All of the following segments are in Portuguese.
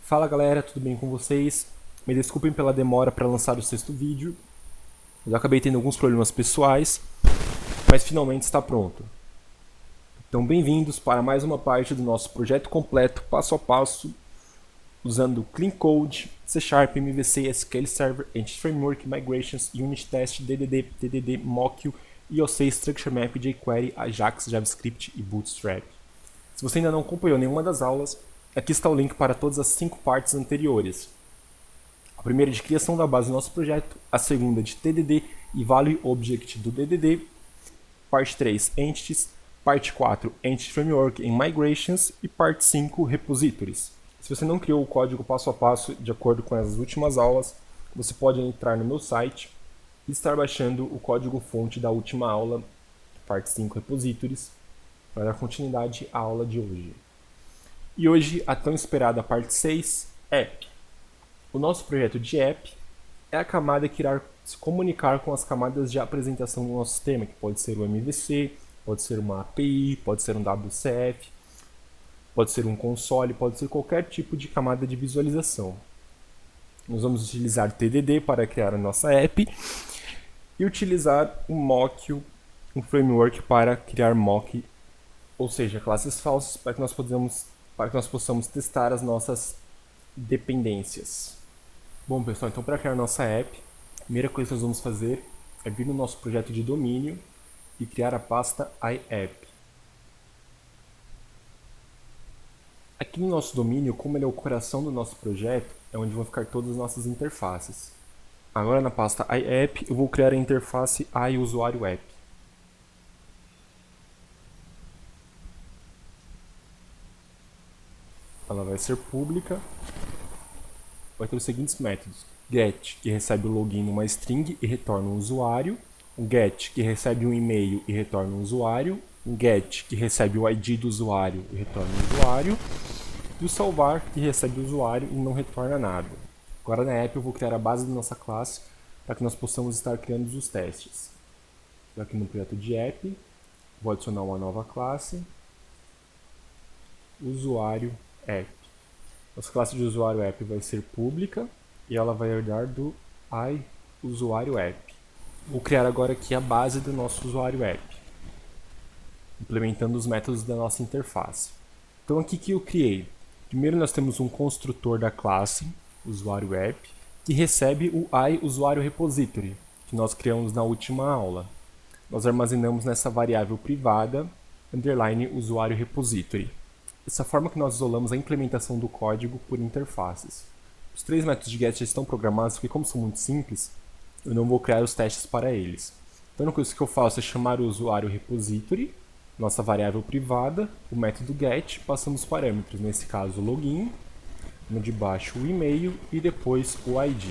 Fala galera, tudo bem com vocês? Me desculpem pela demora para lançar o sexto vídeo. Eu acabei tendo alguns problemas pessoais, mas finalmente está pronto. Então bem-vindos para mais uma parte do nosso projeto completo, passo a passo, usando Clean Code, C Sharp, MVC, SQL Server, Entity Framework, Migrations, Unit Test, DDD, TDD, Mockio, IOC, Structure Map, jQuery, Ajax, JavaScript e Bootstrap. Se você ainda não acompanhou nenhuma das aulas, aqui está o link para todas as 5 partes anteriores. A primeira de criação da base do nosso projeto, a segunda de TDD e Value Object do DDD, parte 3, Entities, parte 4, Entity Framework em Migrations e parte 5, Repositories. Se você não criou o código passo a passo de acordo com as últimas aulas, você pode entrar no meu site e estar baixando o código-fonte da última aula, parte 5, Repositories, para dar continuidade à aula de hoje. E hoje a tão esperada parte 6 é: o nosso projeto de app é a camada que irá se comunicar com as camadas de apresentação do nosso sistema, que pode ser o MVC, pode ser uma API, pode ser um WCF, pode ser um console, pode ser qualquer tipo de camada de visualização. Nós vamos utilizar TDD para criar a nossa app e utilizar o Mockio, um framework para criar mock, ou seja, classes falsas, para que nós possamos testar as nossas dependências. Bom pessoal, então para criar nossa app, a primeira coisa que nós vamos fazer é vir no nosso projeto de domínio e criar a pasta iApp. Aqui no nosso domínio, como ele é o coração do nosso projeto, é onde vão ficar todas as nossas interfaces. Agora na pasta iApp eu vou criar a interface iUsuário-app. Ela vai ser pública. Vai ter os seguintes métodos: get, que recebe o login numa string e retorna um usuário; um get, que recebe um e-mail e retorna um usuário; um get, que recebe o ID do usuário e retorna um usuário; e o salvar, que recebe o usuário e não retorna nada. Agora na app eu vou criar a base da nossa classe para que nós possamos estar criando os testes. Aqui no projeto de app, vou adicionar uma nova classe, usuário app. Nossa classe de usuário app vai ser pública e ela vai herdar do iUsuário app. Vou criar agora aqui a base do nosso usuário app, implementando os métodos da nossa interface. Então aqui que eu criei, primeiro nós temos um construtor da classe usuário app que recebe o iUsuário repository que nós criamos na última aula. Nós armazenamos nessa variável privada underline usuário repository. Dessa forma que nós isolamos a implementação do código por interfaces. Os 3 métodos de get já estão programados, porque como são muito simples, eu não vou criar os testes para eles. Então a única coisa que eu faço é chamar o usuário repository, nossa variável privada, o método get, passando os parâmetros, nesse caso o login, no de baixo o e-mail e depois o ID.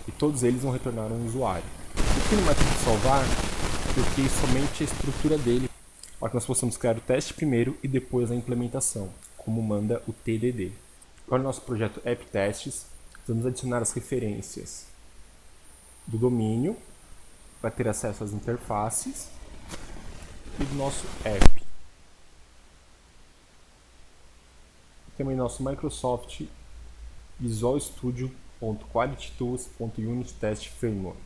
E todos eles vão retornar um usuário. Aqui no método de salvar, eu criei somente a estrutura dele, para que nós possamos criar o teste primeiro e depois a implementação, como manda o TDD. Agora no nosso projeto AppTestes, vamos adicionar as referências do domínio, para ter acesso às interfaces, e do nosso app. Também nosso Microsoft Visual Studio.qualitytools.unittestframework.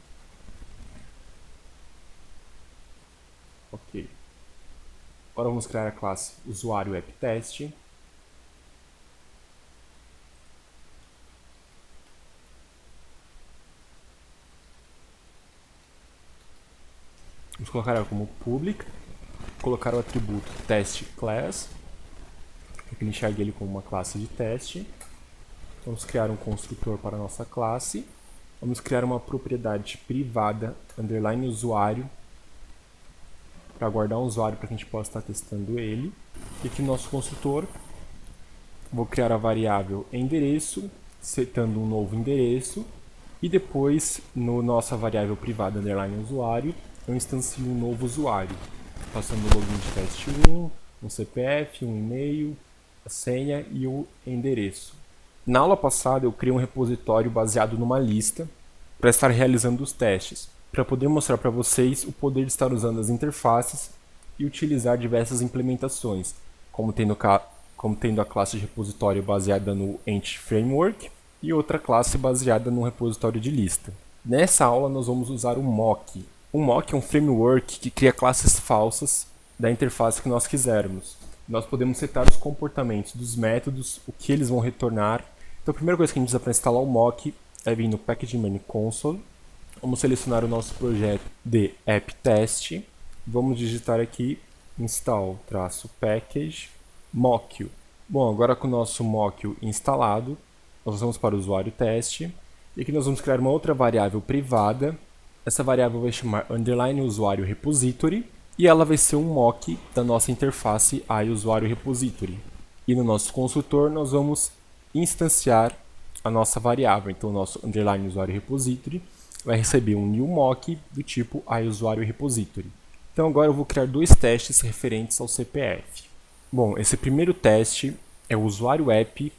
Ok. Agora vamos criar a classe usuário app test. Vamos colocar ela como public, colocar o atributo test class, para que ele enxergue ele como uma classe de teste. Vamos criar um construtor para a nossa classe. Vamos criar uma propriedade privada underline usuário, para guardar um usuário para que a gente possa estar testando ele. E aqui no nosso construtor, vou criar a variável endereço, setando um novo endereço. E depois, no nossa variável privada underline usuário, eu instancio um novo usuário, passando o login de teste 1, um CPF, um e-mail, a senha e o endereço. Na aula passada eu criei um repositório baseado numa lista para estar realizando os testes, para poder mostrar para vocês o poder de estar usando as interfaces e utilizar diversas implementações, como como tendo a classe de repositório baseada no Entity Framework e outra classe baseada no repositório de lista. Nessa aula nós vamos usar o mock. O mock é um framework que cria classes falsas da interface que nós quisermos. Nós podemos setar os comportamentos dos métodos, o que eles vão retornar. Então a primeira coisa que a gente precisa para instalar o mock é vir no Package Menu Console. Vamos selecionar o nosso projeto de app-test. Vamos digitar aqui install-package mock. Bom, agora com o nosso mock instalado, nós vamos para o usuário teste. E aqui nós vamos criar uma outra variável privada. Essa variável vai chamar _usuário repository. E ela vai ser um mock da nossa interface usuário repository. E no nosso construtor nós vamos instanciar a nossa variável. Então o nosso _usuário repository vai receber um new mock do tipo usuário repository. Então agora eu vou criar dois testes referentes ao CPF. Bom, esse primeiro teste é o usuário app,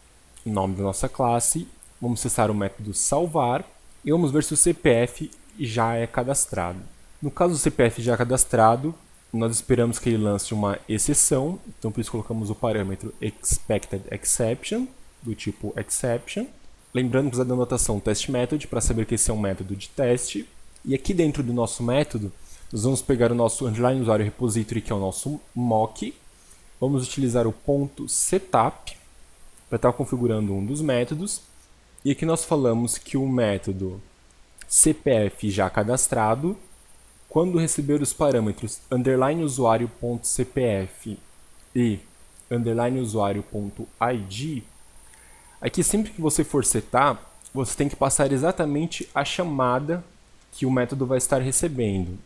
o nome da nossa classe. Vamos testar o método salvar e vamos ver se o CPF já é cadastrado. No caso do CPF já cadastrado, nós esperamos que ele lance uma exceção, então por isso colocamos o parâmetro expectedException, do tipo exception. Lembrando que usar a notação testMethod para saber que esse é um método de teste. E aqui dentro do nosso método, nós vamos pegar o nosso _usuário repository, que é o nosso mock. Vamos utilizar o ponto .setup para estar configurando um dos métodos. E aqui nós falamos que o método CPF já cadastrado, quando receber os parâmetros _usuário.cpf e _usuário.id, aqui sempre que você for setar, você tem que passar exatamente a chamada que o método vai estar recebendo.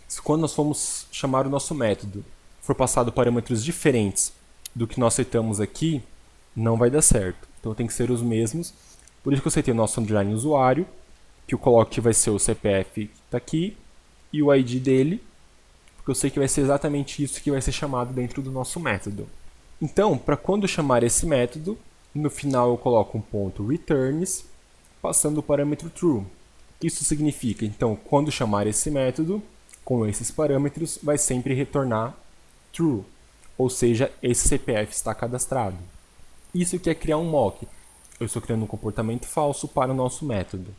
Se quando nós formos chamar o nosso método for passado parâmetros diferentes do que nós setamos aqui, não vai dar certo. Então tem que ser os mesmos. Por isso que eu setei o nosso _usuário, que eu coloco que vai ser o CPF que está aqui, e o ID dele, porque eu sei que vai ser exatamente isso que vai ser chamado dentro do nosso método. Então, para quando chamar esse método, no final eu coloco um ponto returns, passando o parâmetro true. Isso significa, então, quando chamar esse método, com esses parâmetros, vai sempre retornar true, ou seja, esse CPF está cadastrado. Isso que é criar um mock. Eu estou criando um comportamento falso para o nosso método.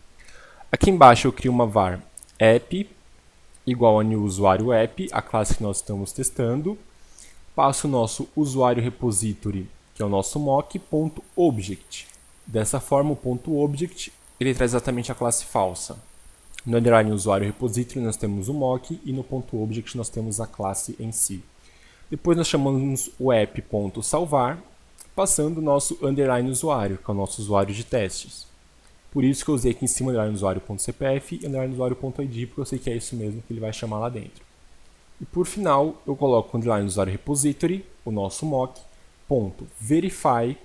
Aqui embaixo eu crio uma var app, igual a new usuário app, a classe que nós estamos testando. Passo o nosso usuário repository, que é o nosso mock, ponto .object. Dessa forma, o ponto .object ele traz exatamente a classe falsa. No _usuário repository nós temos o mock e no ponto .object nós temos a classe em si. Depois nós chamamos o app.salvar, passando o nosso _usuário, que é o nosso usuário de testes. Por isso que eu usei aqui em cima _usuário.cpf e _usuário.id, porque eu sei que é isso mesmo que ele vai chamar lá dentro. E por final, eu coloco o _usuário repository, o nosso mock, ponto verify.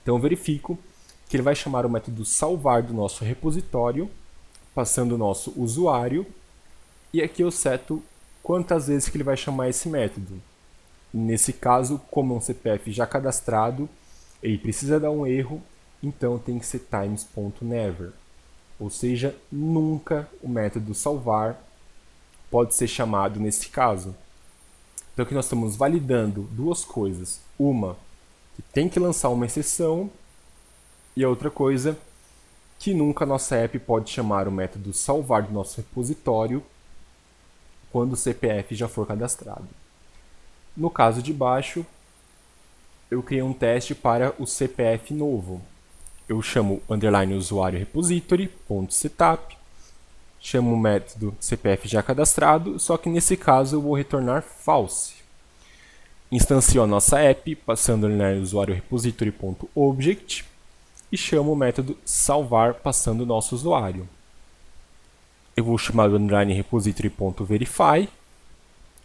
Então eu verifico que ele vai chamar o método salvar do nosso repositório, passando o nosso usuário, e aqui eu seto quantas vezes que ele vai chamar esse método. Nesse caso, como é um CPF já cadastrado, ele precisa dar um erro, então tem que ser times.never. Ou seja, nunca o método salvar pode ser chamado nesse caso. Então aqui nós estamos validando duas coisas. Uma, que tem que lançar uma exceção, e a outra coisa, que nunca a nossa app pode chamar o método salvar do nosso repositório quando o CPF já for cadastrado. No caso de baixo, eu criei um teste para o CPF novo. Eu chamo _usuário repository, ponto .setup, chamo o método CPF já cadastrado, só que nesse caso eu vou retornar false. Instancio a nossa app, passando _usuário repository, ponto .object, e chamo o método salvar, passando o nosso usuário. Eu vou chamar o _repository.verify.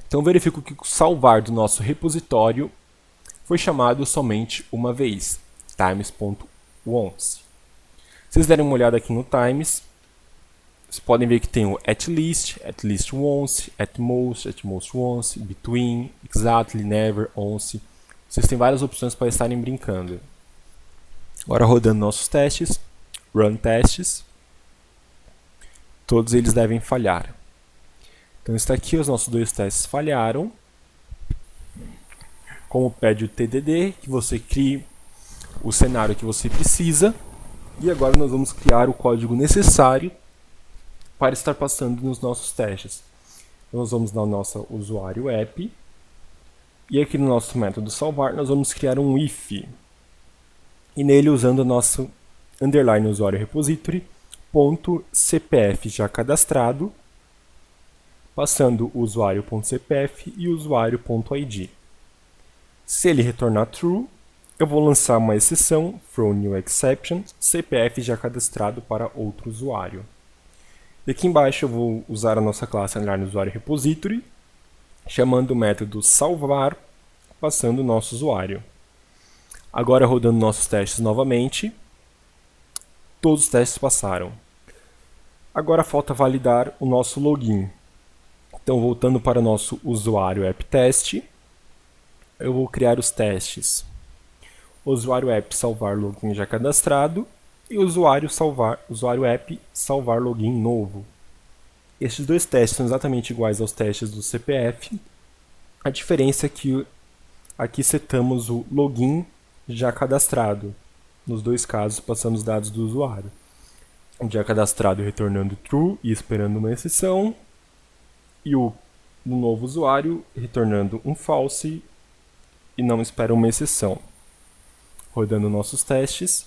Então verifico que o salvar do nosso repositório foi chamado somente uma vez, times.once. Se vocês derem uma olhada aqui no times, vocês podem ver que tem o @least once, @most once, between, exactly, never, once. Vocês têm várias opções para estarem brincando. Agora rodando nossos testes, run testes, todos eles devem falhar. Então está aqui, os nossos dois testes falharam. como pede o TDD, que você crie o cenário que você precisa. E agora nós vamos criar o código necessário para estar passando nos nossos testes. Então, nós vamos na nossa usuário app. E aqui no nosso método salvar, nós vamos criar um if. E nele, usando o nosso underline usuário repository, ponto CPF já cadastrado, passando o usuário.cpf e o usuário.id. Se ele retornar true, eu vou lançar uma exceção, throw new exception, CPF já cadastrado para outro usuário. E aqui embaixo eu vou usar a nossa classe underline usuário repository, chamando o método salvar, passando o nosso usuário. Agora rodando nossos testes novamente, todos os testes passaram. Agora falta validar o nosso login. Então, voltando para o nosso usuário app teste, eu vou criar os testes. Usuário app salvar login já cadastrado e usuário app salvar login novo. Estes dois testes são exatamente iguais aos testes do CPF. A diferença é que aqui setamos o login já cadastrado. Nos dois casos, passando os dados do usuário. O já cadastrado retornando true e esperando uma exceção. E o novo usuário retornando um false e não espera uma exceção. Rodando nossos testes.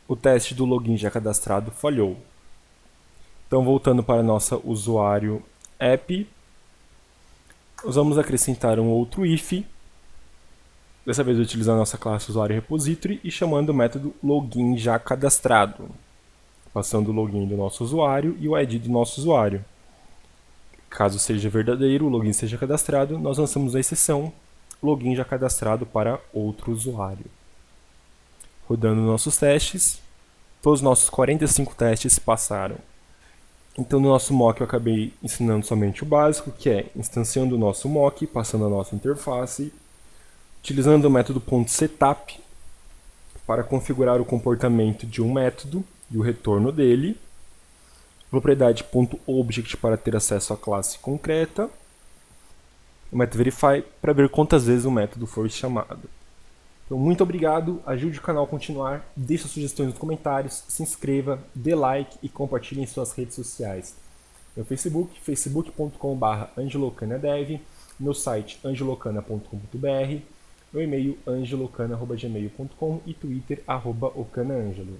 O teste do login já cadastrado falhou. Então, voltando para nossa usuário app, nós vamos acrescentar um outro if, dessa vez utilizando a nossa classe usuário repository e chamando o método login já cadastrado, passando o login do nosso usuário e o ID do nosso usuário. Caso seja verdadeiro, o login seja cadastrado, nós lançamos a exceção login já cadastrado para outro usuário. Rodando nossos testes, todos os nossos 45 testes passaram. Então, no nosso mock eu acabei ensinando somente o básico, que é instanciando o nosso mock, passando a nossa interface, utilizando o método .setup para configurar o comportamento de um método e o retorno dele, propriedade .object para ter acesso à classe concreta, o método verify para ver quantas vezes o método for chamado. Então, muito obrigado, ajude o canal a continuar, deixe suas sugestões nos comentários, se inscreva, dê like e compartilhe em suas redes sociais. Meu Facebook, facebook.com/angelocanadev, meu site angelocana.com.br, meu e-mail angelocana@gmail.com e Twitter @ocanaangelo.